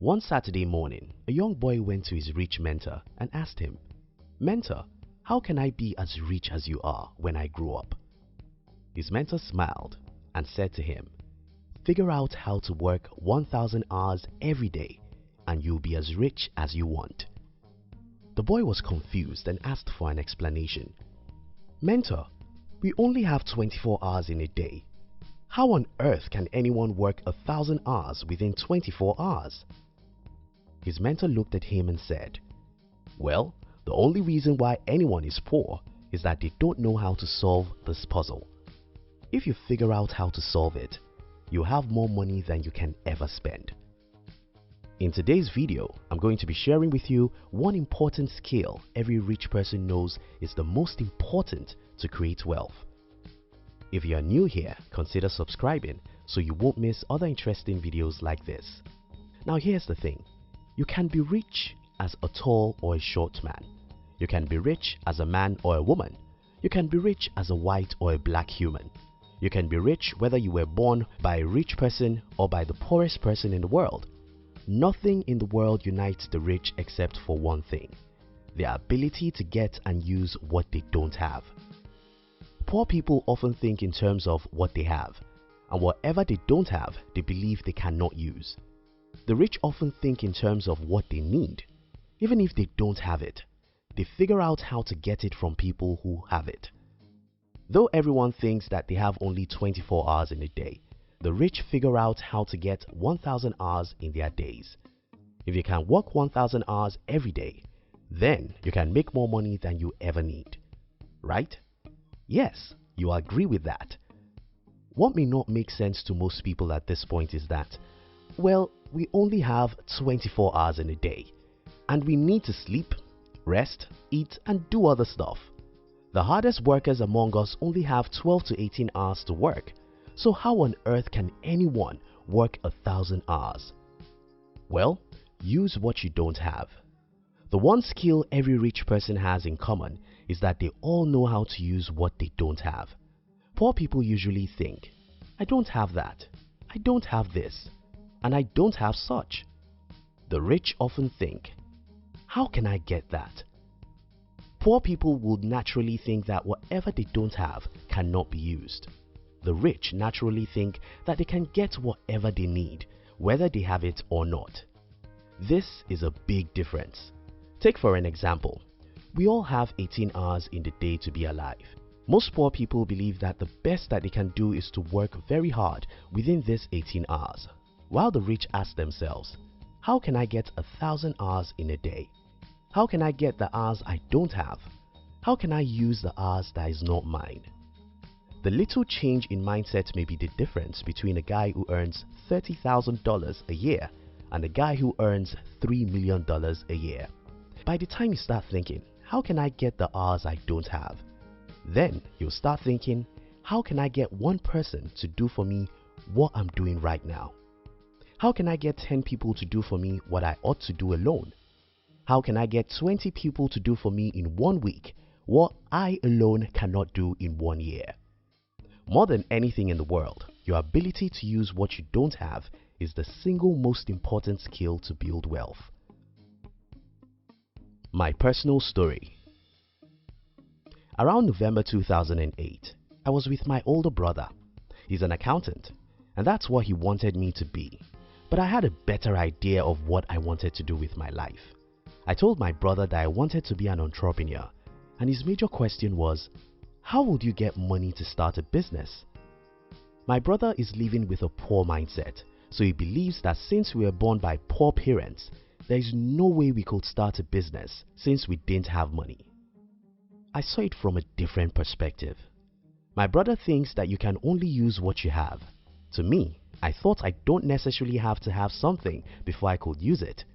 One Saturday morning, a young boy went to his rich mentor and asked him, "Mentor, how can I be as rich as you are when I grow up?" His mentor smiled and said to him, "Figure out how to work 1,000 hours every day and you'll be as rich as you want." The boy was confused and asked for an explanation. "Mentor, we only have 24 hours in a day. How on earth can anyone work 1,000 hours within 24 hours? His mentor looked at him and said, "Well, the only reason why anyone is poor is that they don't know how to solve this puzzle. If you figure out how to solve it, you have more money than you can ever spend." In today's video, I'm going to be sharing with you one important skill every rich person knows is the most important to create wealth. If you are new here, consider subscribing so you won't miss other interesting videos like this. Now here's the thing. You can be rich as a tall or a short man. You can be rich as a man or a woman. You can be rich as a white or a black human. You can be rich whether you were born by a rich person or by the poorest person in the world. Nothing in the world unites the rich except for one thing: their ability to get and use what they don't have. Poor people often think in terms of what they have, and whatever they don't have, they believe they cannot use. The rich often think in terms of what they need. Even if they don't have it, they figure out how to get it from people who have it. Though everyone thinks that they have only 24 hours in a day, the rich figure out how to get 1,000 hours in their days. If you can work 1,000 hours every day, then you can make more money than you ever need. Right? Yes, you agree with that. What may not make sense to most people at this point is that, well, we only have 24 hours in a day, and we need to sleep, rest, eat, and do other stuff. The hardest workers among us only have 12 to 18 hours to work, so how on earth can anyone work 1,000 hours? Well, use what you don't have. The one skill every rich person has in common is that they all know how to use what they don't have. Poor people usually think, "I don't have that, I don't have this, and I don't have such." The rich often think, "How can I get that?" Poor people would naturally think that whatever they don't have cannot be used. The rich naturally think that they can get whatever they need, whether they have it or not. This is a big difference. Take for an example, we all have 18 hours in the day to be alive. Most poor people believe that the best that they can do is to work very hard within this 18 hours, while the rich ask themselves, "How can I get 1,000 hours in a day? How can I get the hours I don't have? How can I use the hours that is not mine?" The little change in mindset may be the difference between a guy who earns $30,000 a year and a guy who earns $3 million a year. By the time you start thinking, "How can I get the hours I don't have?" then you'll start thinking, "How can I get one person to do for me what I'm doing right now? How can I get 10 people to do for me what I ought to do alone? How can I get 20 people to do for me in 1 week what I alone cannot do in 1 year?" More than anything in the world, your ability to use what you don't have is the single most important skill to build wealth. My personal story. Around November 2008, I was with my older brother. He's an accountant, and that's what he wanted me to be. But I had a better idea of what I wanted to do with my life. I told my brother that I wanted to be an entrepreneur, and his major question was, "How would you get money to start a business?" My brother is living with a poor mindset, so he believes that since we were born by poor parents, there is no way we could start a business since we didn't have money. I saw it from a different perspective. My brother thinks that you can only use what you have. To me, I thought I don't necessarily have to have something before I could use it.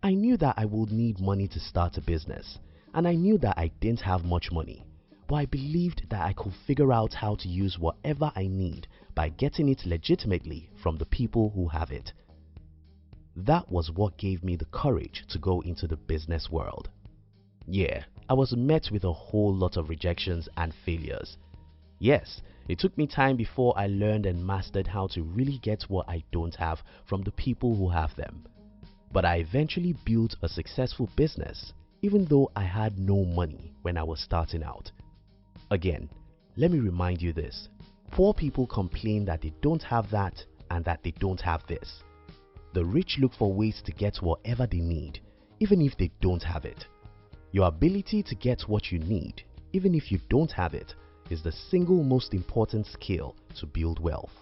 I knew that I would need money to start a business, and I knew that I didn't have much money, but I believed that I could figure out how to use whatever I need by getting it legitimately from the people who have it. That was what gave me the courage to go into the business world. Yeah, I was met with a whole lot of rejections and failures. Yes, it took me time before I learned and mastered how to really get what I don't have from the people who have them. But I eventually built a successful business even though I had no money when I was starting out. Again, let me remind you this. Poor people complain that they don't have that and that they don't have this. The rich look for ways to get whatever they need, even if they don't have it. Your ability to get what you need, even if you don't have it, is the single most important skill to build wealth.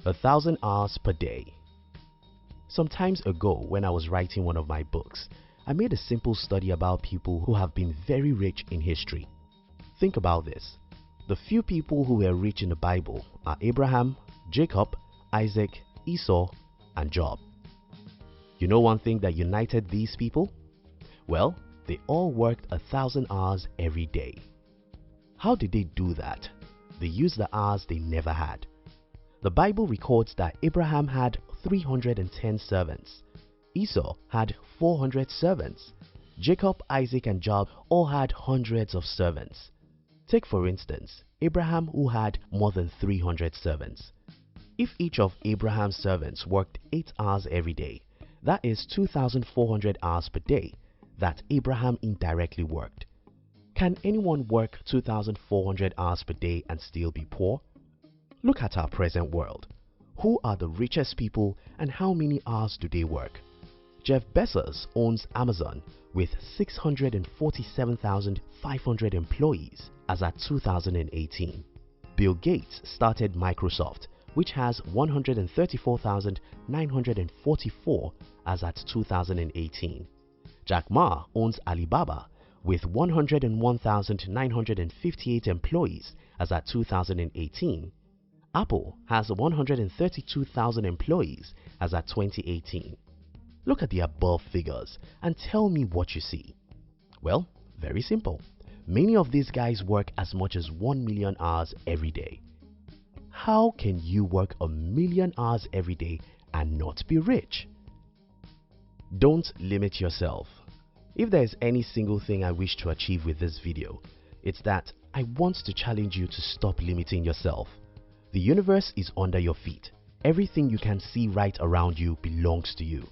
1,000 hours per day. Some time ago, when I was writing one of my books, I made a simple study about people who have been very rich in history. Think about this. The few people who were rich in the Bible are Abraham, Jacob, Isaac, Esau, and Job. You know one thing that united these people? Well, they all worked 1,000 hours every day. How did they do that? They used the hours they never had. The Bible records that Abraham had 310 servants. Esau had 400 servants. Jacob, Isaac, and Job all had hundreds of servants. Take for instance, Abraham, who had more than 300 servants. If each of Abraham's servants worked 8 hours every day, that is 2,400 hours per day that Abraham indirectly worked. Can anyone work 2,400 hours per day and still be poor? Look at our present world. Who are the richest people and how many hours do they work? Jeff Bezos owns Amazon with 647,500 employees as at 2018. Bill Gates started Microsoft, which has 134,944 as at 2018. Jack Ma owns Alibaba with 101,958 employees as at 2018. Apple has 132,000 employees as at 2018. Look at the above figures and tell me what you see. Well, very simple. Many of these guys work as much as 1 million hours every day. How can you work 1 million hours every day and not be rich? Don't limit yourself. If there is any single thing I wish to achieve with this video, it's that I want to challenge you to stop limiting yourself. The universe is under your feet. Everything you can see right around you belongs to you.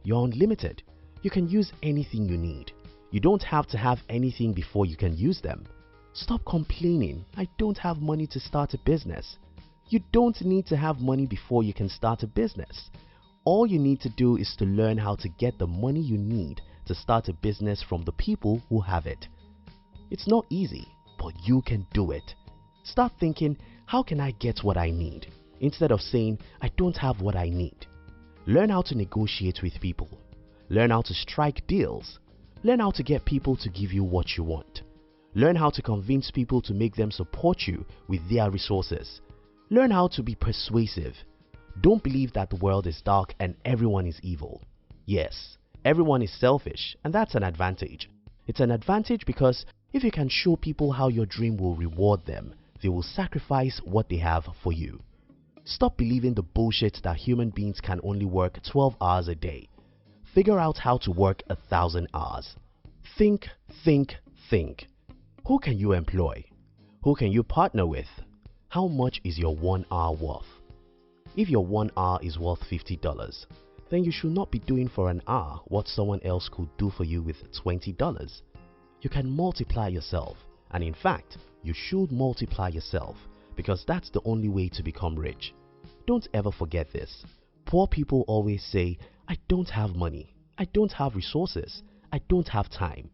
You're unlimited. You can use anything you need. You don't have to have anything before you can use them. Stop complaining, I don't have money to start a business. You don't need to have money before you can start a business. All you need to do is to learn how to get the money you need to start a business from the people who have it. It's not easy, but you can do it. Start thinking, how can I get what I need? Instead of saying, I don't have what I need. Learn how to negotiate with people. Learn how to strike deals. Learn how to get people to give you what you want. Learn how to convince people to make them support you with their resources. Learn how to be persuasive. Don't believe that the world is dark and everyone is evil. Yes, everyone is selfish, and that's an advantage. It's an advantage because if you can show people how your dream will reward them, they will sacrifice what they have for you. Stop believing the bullshit that human beings can only work 12 hours a day. Figure out how to work 1,000 hours. Think, think, think. Who can you employ? Who can you partner with? How much is your 1 hour worth? If your 1 hour is worth $50, then you should not be doing for an hour what someone else could do for you with $20. You can multiply yourself, and in fact, you should multiply yourself because that's the only way to become rich. Don't ever forget this. Poor people always say, I don't have money, I don't have resources, I don't have time.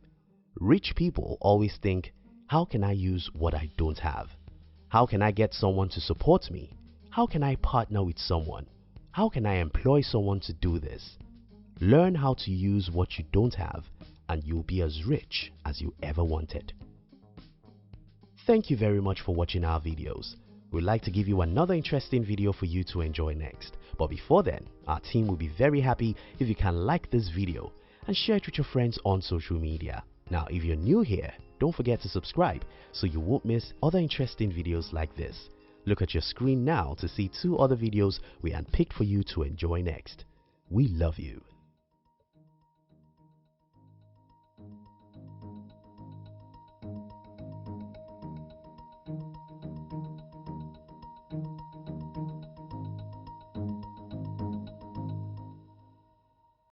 Rich people always think, how can I use what I don't have? How can I get someone to support me? How can I partner with someone? How can I employ someone to do this? Learn how to use what you don't have and you'll be as rich as you ever wanted. Thank you very much for watching our videos. We'd like to give you another interesting video for you to enjoy next. But before then, our team will be very happy if you can like this video and share it with your friends on social media. Now, if you're new here, don't forget to subscribe so you won't miss other interesting videos like this. Look at your screen now to see 2 other videos we handpicked for you to enjoy next. We love you.